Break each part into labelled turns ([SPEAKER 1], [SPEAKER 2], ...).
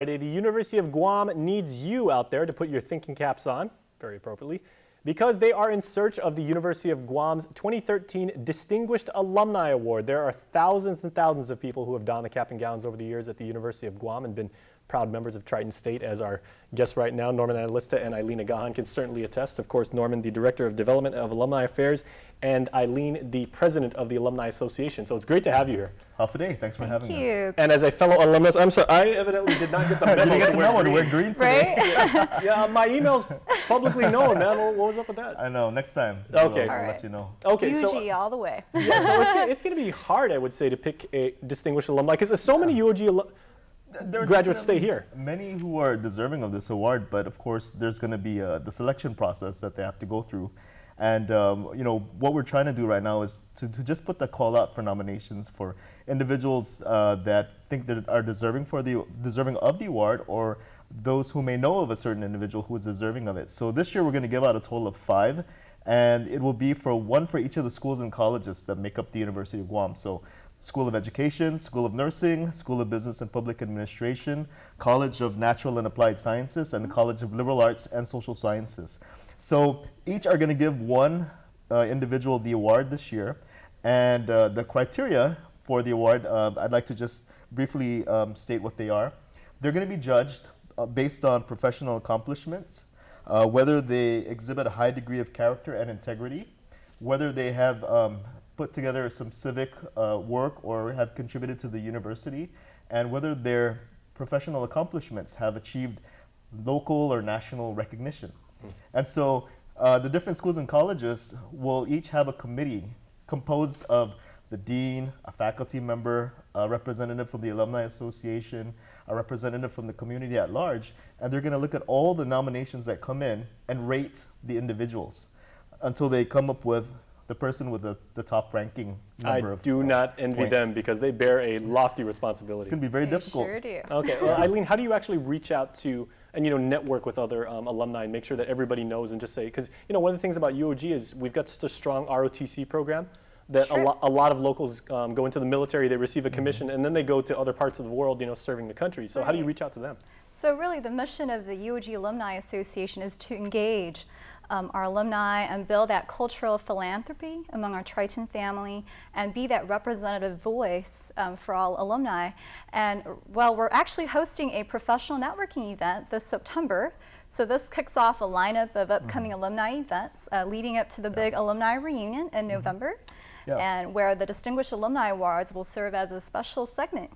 [SPEAKER 1] Today, the University of Guam needs you out there to put your thinking caps on, very appropriately, because they are in search of the University of Guam's 2013 Distinguished Alumni Award. There are thousands and thousands of people who have donned the cap and gowns over the years at the University of Guam and been proud members of Triton State, as our guests right now, Norman Analista and Eileen Agahan, can certainly attest. Of course, Norman, the Director of Development of Alumni Affairs, and Eileen, the President of the Alumni Association. So it's great to have you here.
[SPEAKER 2] Half a day. Thanks for having us.
[SPEAKER 1] And as a fellow alumnus, I'm sorry, I evidently did not get the memo.
[SPEAKER 2] You didn't get the memo to wear green today.
[SPEAKER 3] Right?
[SPEAKER 1] Yeah, my email's publicly known, man. What was up with that?
[SPEAKER 2] I know. Next time.
[SPEAKER 1] Okay.
[SPEAKER 2] I'll let you know.
[SPEAKER 1] Okay,
[SPEAKER 3] UOG all the way.
[SPEAKER 1] Yeah, so it's going to be hard, I would say, to pick a distinguished alumni, because so many UOG graduates stay here.
[SPEAKER 2] Many who are deserving of this award, but of course there's going to be the selection process that they have to go through. And you know, what we're trying to do right now is to just put the call out for nominations for individuals that think that are deserving of the award, or those who may know of a certain individual who is deserving of it. So this year we're going to give out a total of 5, and it will be one for each of the schools and colleges that make up the University of Guam. So School of Education, School of Nursing, School of Business and Public Administration, College of Natural and Applied Sciences, and the College of Liberal Arts and Social Sciences. So each are going to give one individual the award this year. And the criteria for the award, I'd like to just briefly state what they are. They're going to be judged based on professional accomplishments, whether they exhibit a high degree of character and integrity, whether they have put together some civic work or have contributed to the university, and whether their professional accomplishments have achieved local or national recognition. And so the different schools and colleges will each have a committee composed of the dean, a faculty member, a representative from the Alumni Association, a representative from the community at large, and they're going to look at all the nominations that come in and rate the individuals until they come up with the person with the top ranking number of
[SPEAKER 1] I do not envy
[SPEAKER 2] points.
[SPEAKER 1] them, because they bear a lofty responsibility.
[SPEAKER 2] It's going to be very difficult.
[SPEAKER 3] Sure do.
[SPEAKER 1] Okay, well, Eileen, how do you actually reach out to and network with other alumni and make sure that everybody knows, and just say, because one of the things about UOG is we've got such a strong ROTC program that
[SPEAKER 3] Sure.
[SPEAKER 1] a lot of locals go into the military, they receive a commission, and then they go to other parts of the world, serving the country. So how do you reach out to them?
[SPEAKER 3] So really the mission of the UOG Alumni Association is to engage our alumni and build that cultural philanthropy among our Triton family and be that representative voice for all alumni. And well, we're actually hosting a professional networking event this September. So this kicks off a lineup of upcoming alumni events leading up to the big alumni reunion in November, and where the Distinguished Alumni Awards will serve as a special segment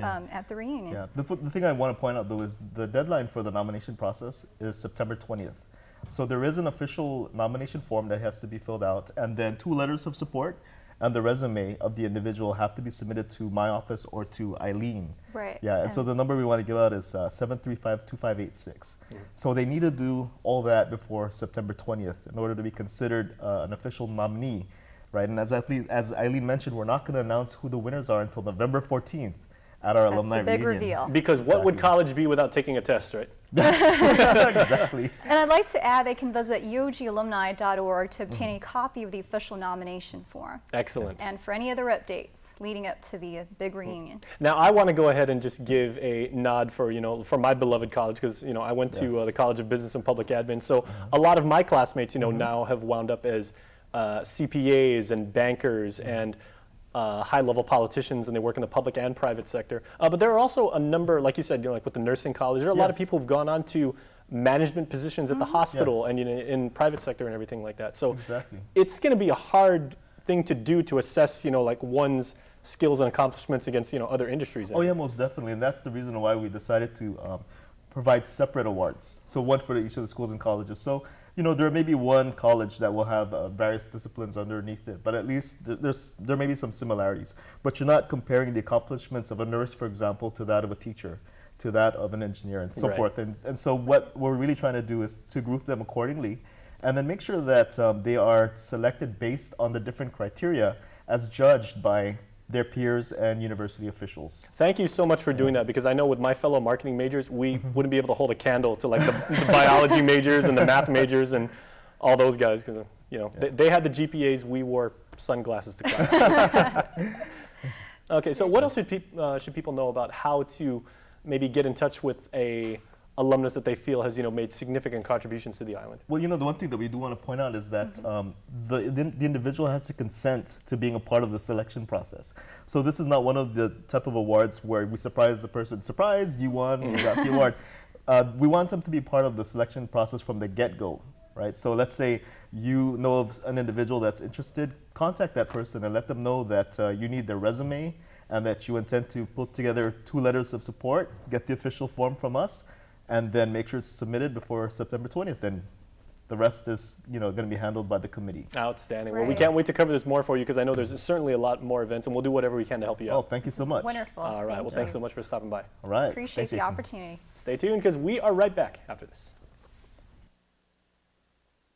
[SPEAKER 3] at the reunion.
[SPEAKER 2] Yeah, the thing I want to point out though is the deadline for the nomination process is September 20th. So there is an official nomination form that has to be filled out, and then 2 letters of support and the resume of the individual have to be submitted to my office or to Eileen.
[SPEAKER 3] Right.
[SPEAKER 2] Yeah, and so the number we want to give out is 735-2586. So they need to do all that before September 20th in order to be considered an official nominee, right? And as Eileen mentioned, we're not going to announce who the winners are until November 14th at our alumni
[SPEAKER 3] That's the big
[SPEAKER 2] reunion.
[SPEAKER 3] reveal.
[SPEAKER 1] Because what would college be without taking a test, right?
[SPEAKER 2] Exactly.
[SPEAKER 3] And I'd like to add they can visit uogalumni.org to obtain a copy of the official nomination form.
[SPEAKER 1] Excellent.
[SPEAKER 3] And for any other updates leading up to the big reunion.
[SPEAKER 1] Now, I want to go ahead and just give a nod for, for my beloved college, because, I went to the College of Business and Public Admin. So a lot of my classmates, now have wound up as CPAs and bankers and high-level politicians, and they work in the public and private sector. But there are also a number, like you said, like with the nursing college, there are a lot of people who've gone on to management positions at the hospital and in private sector and everything like that. So it's going to be a hard thing to do to assess, like one's skills and accomplishments against, other industries.
[SPEAKER 2] Oh yeah, most definitely, and that's the reason why we decided to provide separate awards. So one for each of the schools and colleges. So there may be one college that will have various disciplines underneath it, but at least there may be some similarities. But you're not comparing the accomplishments of a nurse, for example, to that of a teacher, to that of an engineer, and so forth. And so what we're really trying to do is to group them accordingly, and then make sure that they are selected based on the different criteria as judged by their peers and university officials.
[SPEAKER 1] Thank you so much for doing that, because I know with my fellow marketing majors, we wouldn't be able to hold a candle to like the biology majors and the math majors and all those guys, because they had the GPAs, we wore sunglasses to class. Okay, so what else should people know about how to maybe get in touch with a alumnus that they feel has made significant contributions to the island?
[SPEAKER 2] Well, the one thing that we do want to point out is that the individual has to consent to being a part of the selection process. So this is not one of the type of awards where we surprise the person. Surprise, you won, you got the award. We want them to be part of the selection process from the get-go, right? So let's say you know of an individual that's interested, contact that person and let them know that you need their resume and that you intend to put together 2 letters of support, get the official form from us, and then make sure it's submitted before September 20th. And the rest is, going to be handled by the committee.
[SPEAKER 1] Outstanding.
[SPEAKER 3] Right.
[SPEAKER 1] Well, we can't wait to cover this more for you because I know there's certainly a lot more events, and we'll do whatever we can to help you out.
[SPEAKER 2] Oh, thank you so much.
[SPEAKER 3] Wonderful.
[SPEAKER 1] All right.
[SPEAKER 3] Thank
[SPEAKER 1] Well, thanks
[SPEAKER 3] you.
[SPEAKER 1] so much for stopping by.
[SPEAKER 2] All right.
[SPEAKER 3] Appreciate
[SPEAKER 2] Thanks,
[SPEAKER 3] the
[SPEAKER 2] Jason.
[SPEAKER 3] opportunity.
[SPEAKER 1] Stay tuned because we are right back after this.